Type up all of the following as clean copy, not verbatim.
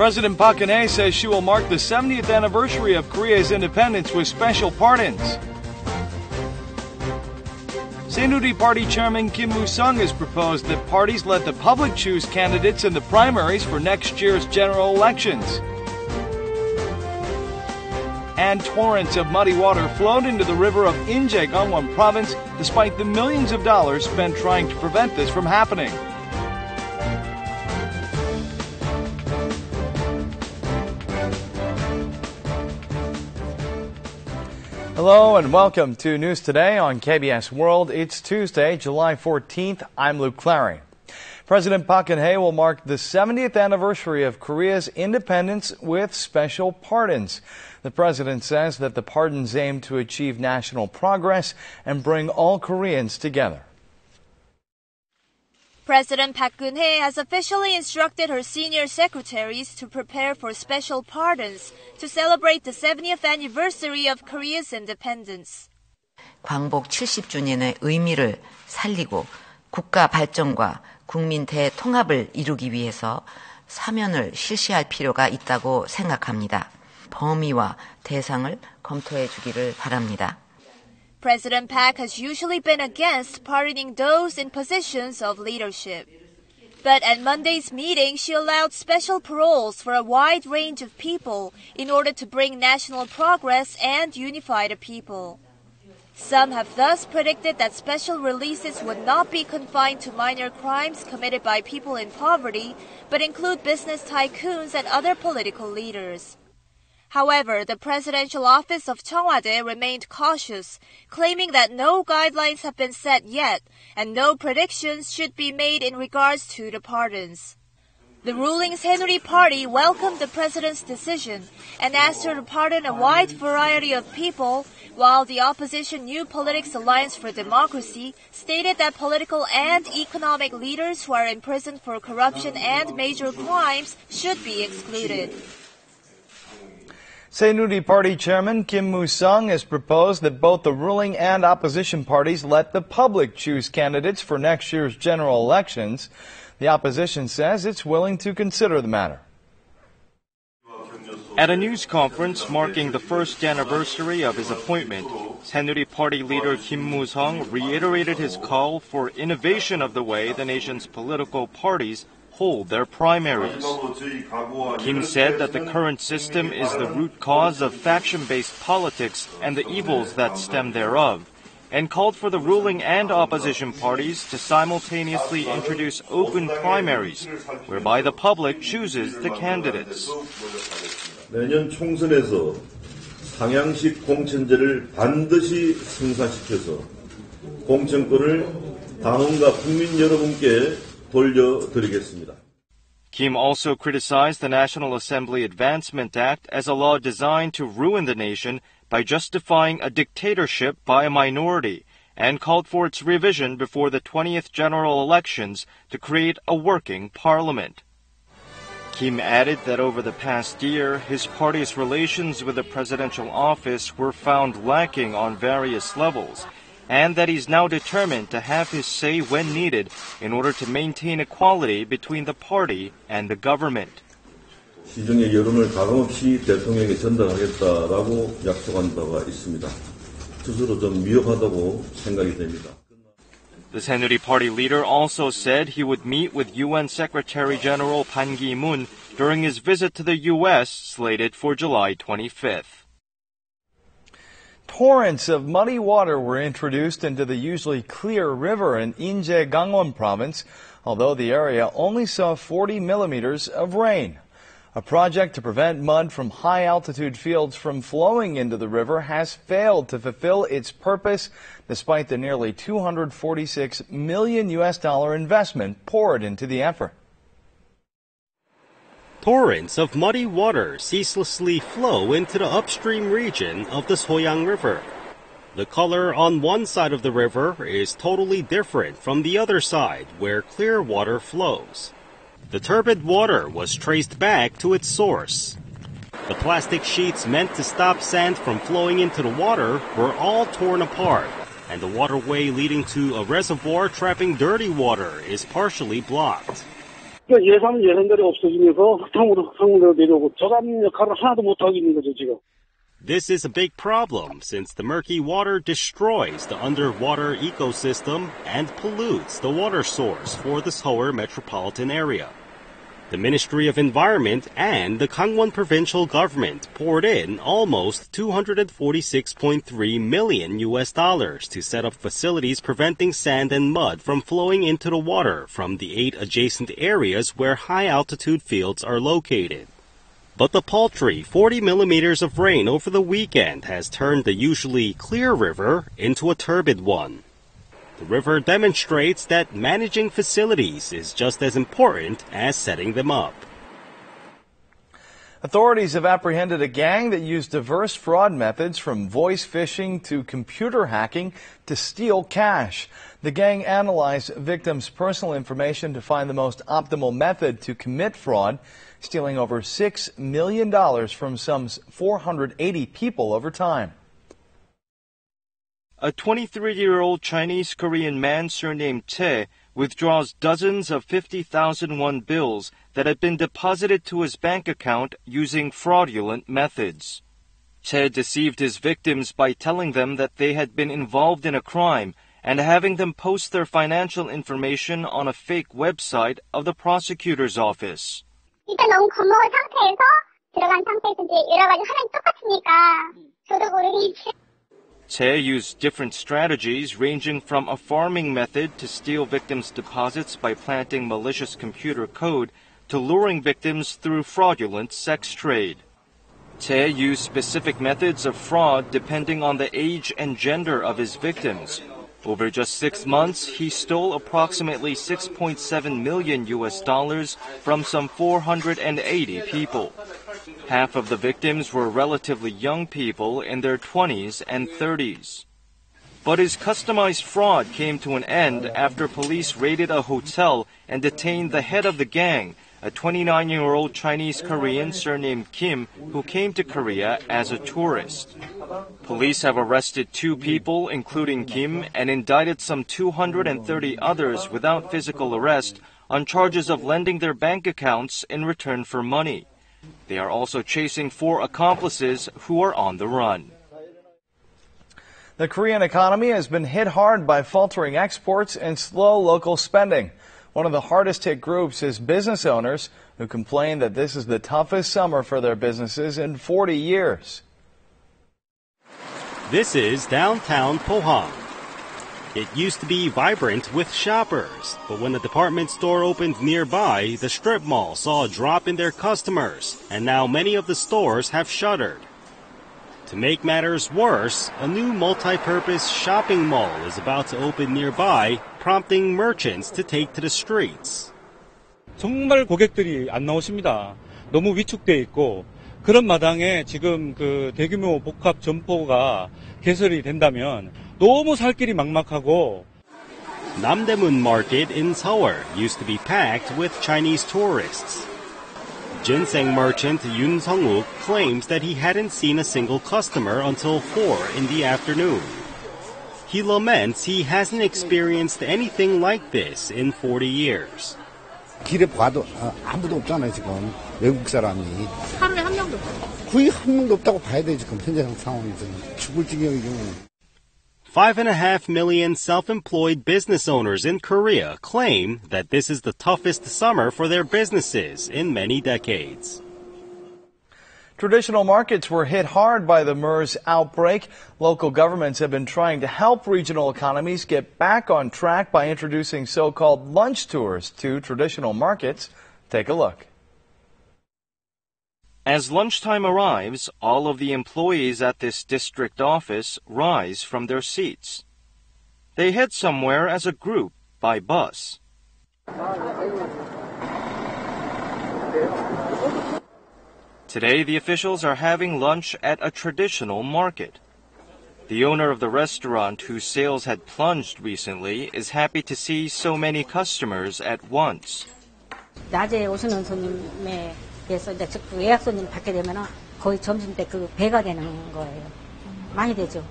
President Park Geun-hye says she will mark the 70th anniversary of Korea's independence with special pardons. Saenuri Party Chairman Kim Woo-sung has proposed that parties let the public choose candidates in the primaries for next year's general elections. And torrents of muddy water flowed into the river of Inje, Gangwon Province, despite the millions of dollars spent trying to prevent this from happening. Hello and welcome to News Today on KBS World. It's Tuesday, July 14th. I'm Luke Clary. President Park Geun-hye will mark the 70th anniversary of Korea's independence with special pardons. The president says that the pardons aim to achieve national progress and bring all Koreans together. President Park Geun-hye has officially instructed her senior secretaries to prepare for special pardons to celebrate the 70th anniversary of Korea's independence. 광복 70주년의 의미를 살리고 국가 발전과 국민 대통합을 이루기 위해서 사면을 실시할 필요가 있다고 생각합니다. 범위와 대상을 검토해 주기를 바랍니다. President Park has usually been against pardoning those in positions of leadership. But at Monday's meeting, she allowed special paroles for a wide range of people in order to bring national progress and unify the people. Some have thus predicted that special releases would not be confined to minor crimes committed by people in poverty, but include business tycoons and other political leaders. However, the presidential office of Cheong Wa Dae remained cautious, claiming that no guidelines have been set yet and no predictions should be made in regards to the pardons. The ruling Saenuri Party welcomed the president's decision and asked her to pardon a wide variety of people, while the opposition New Politics Alliance for Democracy stated that political and economic leaders who are imprisoned for corruption and major crimes should be excluded. Saenuri Party Chairman Kim Woo-sung has proposed that both the ruling and opposition parties let the public choose candidates for next year's general elections. The opposition says it's willing to consider the matter. At a news conference marking the first anniversary of his appointment, Saenuri Party leader Kim Woo-sung reiterated his call for innovation of the way the nation's political parties hold their primaries. Kim said that the current system is the root cause of faction-based politics and the evils that stem thereof, and called for the ruling and opposition parties to simultaneously introduce open primaries, whereby the public chooses the candidates. 내년 총선에서 상향식 공천제를 반드시 승사시켜서 공천권을 당원과 국민 여러분께 돌려드리겠습니다. Kim also criticized the National Assembly Advancement Act as a law designed to ruin the nation by justifying a dictatorship by a minority, and called for its revision before the 20th general elections to create a working parliament. Kim added that over the past year, his party's relations with the presidential office were found lacking on various levels, and that he's now determined to have his say when needed in order to maintain equality between the party and the government. 시중의 여론을 가감없이 대통령에게 전달하겠다라고 약속한 바가 있습니다. 스스로 좀 위협하다고 생각이 됩니다. The Saenuri Party leader also said he would meet with UN Secretary General Ban Ki-moon during his visit to the U.S. slated for July 25th. Torrents of muddy water were introduced into the usually clear river in Inje, Gangwon Province, although the area only saw 40 millimeters of rain. A project to prevent mud from high-altitude fields from flowing into the river has failed to fulfill its purpose, despite the nearly $246 million investment poured into the effort. Torrents of muddy water ceaselessly flow into the upstream region of the Soyang River. The color on one side of the river is totally different from the other side, where clear water flows. The turbid water was traced back to its source. The plastic sheets meant to stop sand from flowing into the water were all torn apart, and the waterway leading to a reservoir trapping dirty water is partially blocked. 예산대로 없어지면서 흙탕물로 내려오고 저감 역할을 하나도 못하고 있는 거죠, 지금. This is a big problem since the murky water destroys the underwater ecosystem and pollutes the water source for the Seoul metropolitan area. The Ministry of Environment and the Gangwon provincial government poured in almost $246.3 million to set up facilities preventing sand and mud from flowing into the water from the 8 adjacent areas where high-altitude fields are located. But the paltry 40 millimeters of rain over the weekend has turned the usually clear river into a turbid one. The river demonstrates that managing facilities is just as important as setting them up. Authorities have apprehended a gang that used diverse fraud methods from voice phishing to computer hacking to steal cash. The gang analyzed victims' personal information to find the most optimal method to commit fraud, stealing over $6 million from some 480 people over time. A 23-year-old Chinese-Korean man surnamed Tae withdraws dozens of 50,000 won bills that had been deposited to his bank account using fraudulent methods. Tae deceived his victims by telling them that they had been involved in a crime and having them post their financial information on a fake website of the prosecutor's office. 일단 너무 겁먹은 상태에서 들어간 상태에서 이제 여러 가지 화면이 똑같으니까 저도 모르게 Tae used different strategies ranging from a farming method to steal victims' deposits by planting malicious computer code to luring victims through fraudulent sex trade. Tae used specific methods of fraud depending on the age and gender of his victims. Over just 6 months, he stole approximately $6.7 million from some 480 people. Half of the victims were relatively young people in their 20s and 30s. But his customized fraud came to an end after police raided a hotel and detained the head of the gang, a 29-year-old Chinese-Korean surnamed Kim who came to Korea as a tourist. Police have arrested 2 people, including Kim, and indicted some 230 others without physical arrest on charges of lending their bank accounts in return for money. They are also chasing 4 accomplices who are on the run. The Korean economy has been hit hard by faltering exports and slow local spending. One of the hardest hit groups is business owners who complain that this is the toughest summer for their businesses in 40 years. This is downtown Pohang. It used to be vibrant with shoppers, but when a department store opened nearby, the strip mall saw a drop in their customers, and now many of the stores have shuttered. To make matters worse, a new multi-purpose shopping mall is about to open nearby, prompting merchants to take to the streets. 정말 고객들이 안 나오십니다. 너무 위축돼 있고 그런 마당에 지금 그 대규모 복합 점포가 개설이 된다면 너무 살 길이 막막하고. Namdaemun Market in Seoul used to be packed with Chinese tourists. Ginseng merchant Yoon Sung-wook claims that he hadn't seen a single customer until 4 in the afternoon. He laments he hasn't experienced anything like this in 40 years. 길에 봐도 아무도 없잖아요, 지금. 외국 사람이. 하루에 한 명도 없어요. 거의 한 명도 없다고 봐야 돼, 지금 현재 상황에서. 죽을 지경이죠. 5.5 million self-employed business owners in Korea claim that this is the toughest summer for their businesses in many decades. Traditional markets were hit hard by the MERS outbreak. Local governments have been trying to help regional economies get back on track by introducing so-called lunch tours to traditional markets. Take a look. As lunchtime arrives, all of the employees at this district office rise from their seats. They head somewhere as a group by bus. Today, the officials are having lunch at a traditional market. The owner of the restaurant, whose sales had plunged recently, is happy to see so many customers at once. 낮에 오시는 손님에 비해서 이제 예약 손님 받게 되면은 거의 점심 때 그 배가 되는 거예요. 많이 되죠.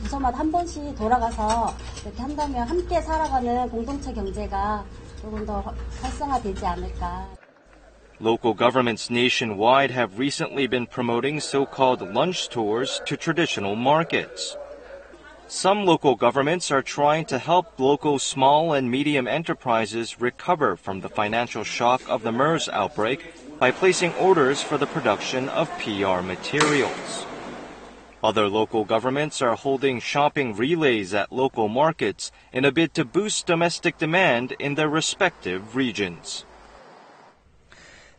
부서마다 한 번씩 돌아가서 이렇게 한다면 함께 살아가는 공동체 경제가 조금 더 활성화되지 않을까. Local governments nationwide have recently been promoting so-called lunch tours to traditional markets. Some local governments are trying to help local small and medium enterprises recover from the financial shock of the MERS outbreak by placing orders for the production of PR materials. Other local governments are holding shopping relays at local markets in a bid to boost domestic demand in their respective regions.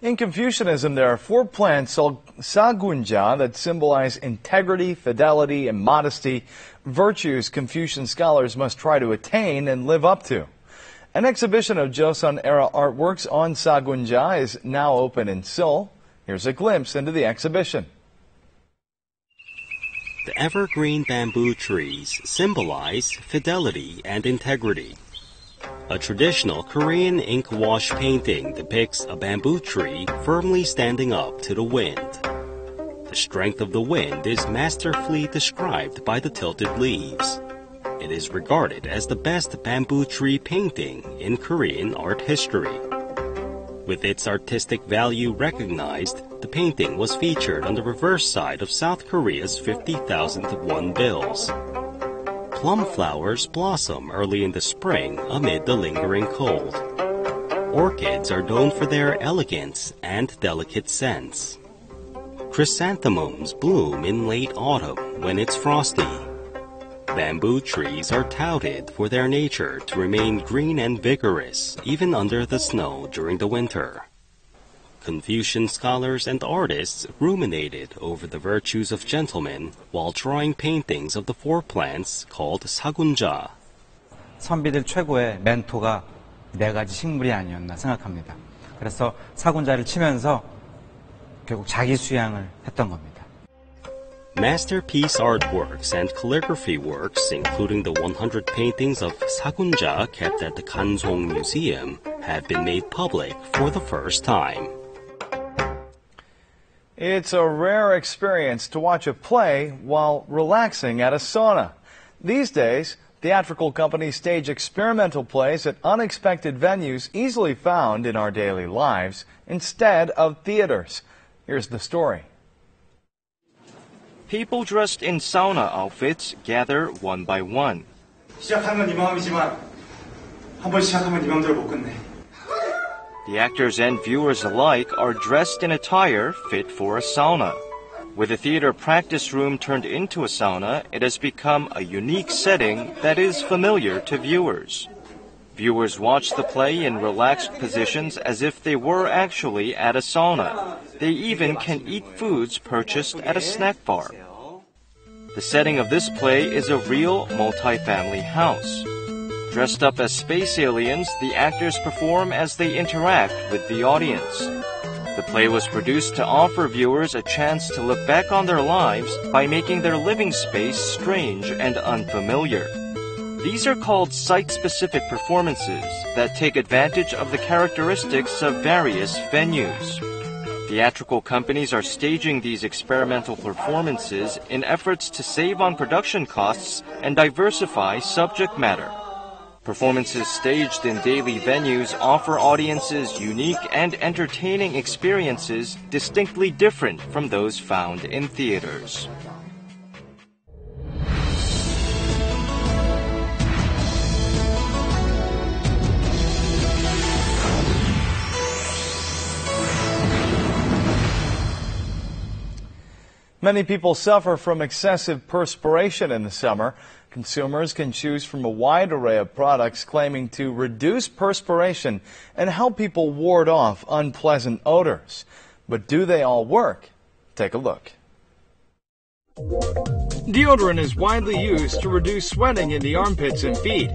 In Confucianism, there are 4 plants called sagunja that symbolize integrity, fidelity, and modesty, virtues Confucian scholars must try to attain and live up to. An exhibition of Joseon-era artworks on sagunja is now open in Seoul. Here's a glimpse into the exhibition. The evergreen bamboo trees symbolize fidelity and integrity. A traditional Korean ink wash painting depicts a bamboo tree firmly standing up to the wind. The strength of the wind is masterfully described by the tilted leaves. It is regarded as the best bamboo tree painting in Korean art history. With its artistic value recognized, the painting was featured on the reverse side of South Korea's 50,000 won bills. Plum flowers blossom early in the spring amid the lingering cold. Orchids are known for their elegance and delicate scents. Chrysanthemums bloom in late autumn when it's frosty. Bamboo trees are touted for their nature to remain green and vigorous even under the snow during the winter. Confucian scholars and artists ruminated over the virtues of gentlemen while drawing paintings of the 4 plants called sagunja. 선비들 최고의 멘토가 4가지 식물이 아니었나 생각합니다. 그래서 사군자를 치면서 결국 자기 수양을 했던 겁니다. Masterpiece artworks and calligraphy works, including the 100 paintings of sagunja kept at the Kansong Museum, have been made public for the first time. It's a rare experience to watch a play while relaxing at a sauna. These days, theatrical companies stage experimental plays at unexpected venues easily found in our daily lives instead of theaters. Here's the story. People dressed in sauna outfits gather one by one. 시작하는 건 네 마음이지만 한 번 시작하면 네 마음대로 못 끝내. The actors and viewers alike are dressed in attire fit for a sauna. With a theater practice room turned into a sauna, it has become a unique setting that is familiar to viewers. Viewers watch the play in relaxed positions as if they were actually at a sauna. They even can eat foods purchased at a snack bar. The setting of this play is a real multi-family house. Dressed up as space aliens, the actors perform as they interact with the audience. The play was produced to offer viewers a chance to look back on their lives by making their living space strange and unfamiliar. These are called site-specific performances that take advantage of the characteristics of various venues. Theatrical companies are staging these experimental performances in efforts to save on production costs and diversify subject matter. Performances staged in daily venues offer audiences unique and entertaining experiences distinctly different from those found in theaters. Many people suffer from excessive perspiration in the summer. Consumers can choose from a wide array of products claiming to reduce perspiration and help people ward off unpleasant odors. But do they all work? Take a look. Deodorant is widely used to reduce sweating in the armpits and feet.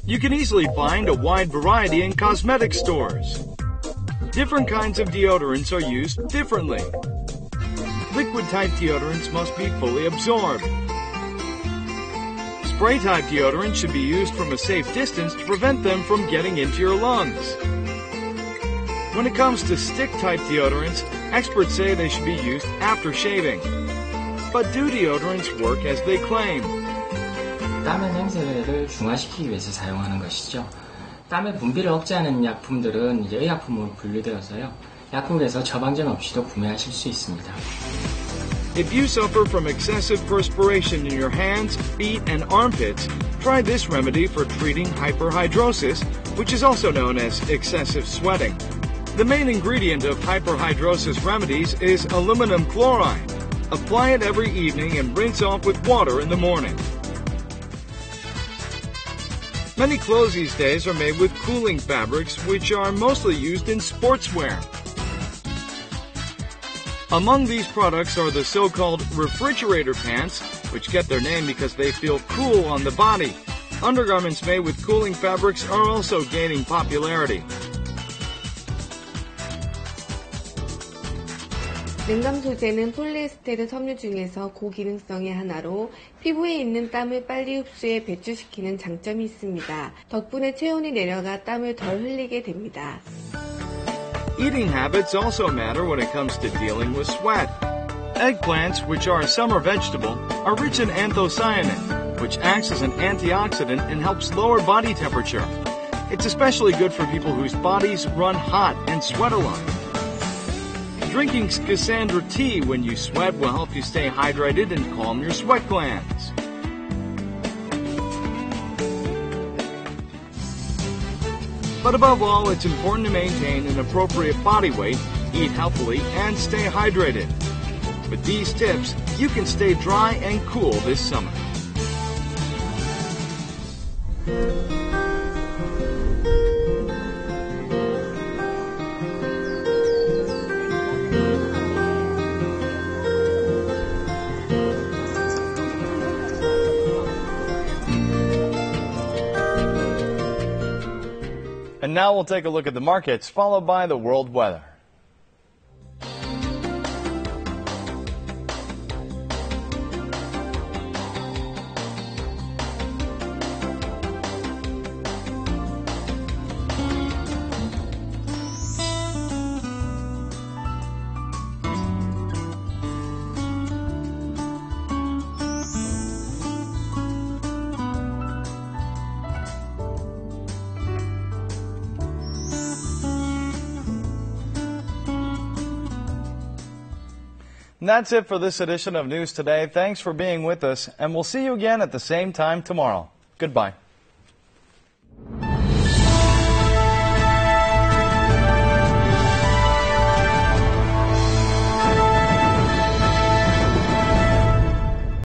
You can easily find a wide variety in cosmetic stores. Different kinds of deodorants are used differently. Liquid-type deodorants must be fully absorbed. Spray-type deodorants should be used from a safe distance to prevent them from getting into your lungs. When it comes to stick-type deodorants, experts say they should be used after shaving. But do deodorants work as they claim? 땀의 냄새를 중화시키기 위해서 사용하는 것이죠. 땀의 분비를 억제하는 약품들은 이제 의약품으로 분류되어서요. 약국에서 처방전 없이도 구매하실 수 있습니다. If you suffer from excessive perspiration in your hands, feet, and armpits, try this remedy for treating hyperhidrosis, which is also known as excessive sweating. The main ingredient of hyperhidrosis remedies is aluminum chloride. Apply it every evening and rinse off with water in the morning. Many clothes these days are made with cooling fabrics, which are mostly used in sportswear. Among these products are the so-called refrigerator pants, which get their name because they feel cool on the body. Undergarments made with cooling fabrics are also gaining popularity. 냉감 소재는 폴리에스테르 섬유 중에서 고기능성의 하나로 피부에 있는 땀을 빨리 흡수해 배출시키는 장점이 있습니다. 덕분에 체온이 내려가 땀을 덜 흘리게 됩니다. Eating habits also matter when it comes to dealing with sweat. Eggplants, which are a summer vegetable, are rich in anthocyanin, which acts as an antioxidant and helps lower body temperature. It's especially good for people whose bodies run hot and sweat a lot. Drinking Schisandra tea when you sweat will help you stay hydrated and calm your sweat glands. But above all, it's important to maintain an appropriate body weight, eat healthily, and stay hydrated. With these tips, you can stay dry and cool this summer. And now we'll take a look at the markets, followed by the world weather. And that's it for this edition of News Today. Thanks for being with us, and we'll see you again at the same time tomorrow. Goodbye.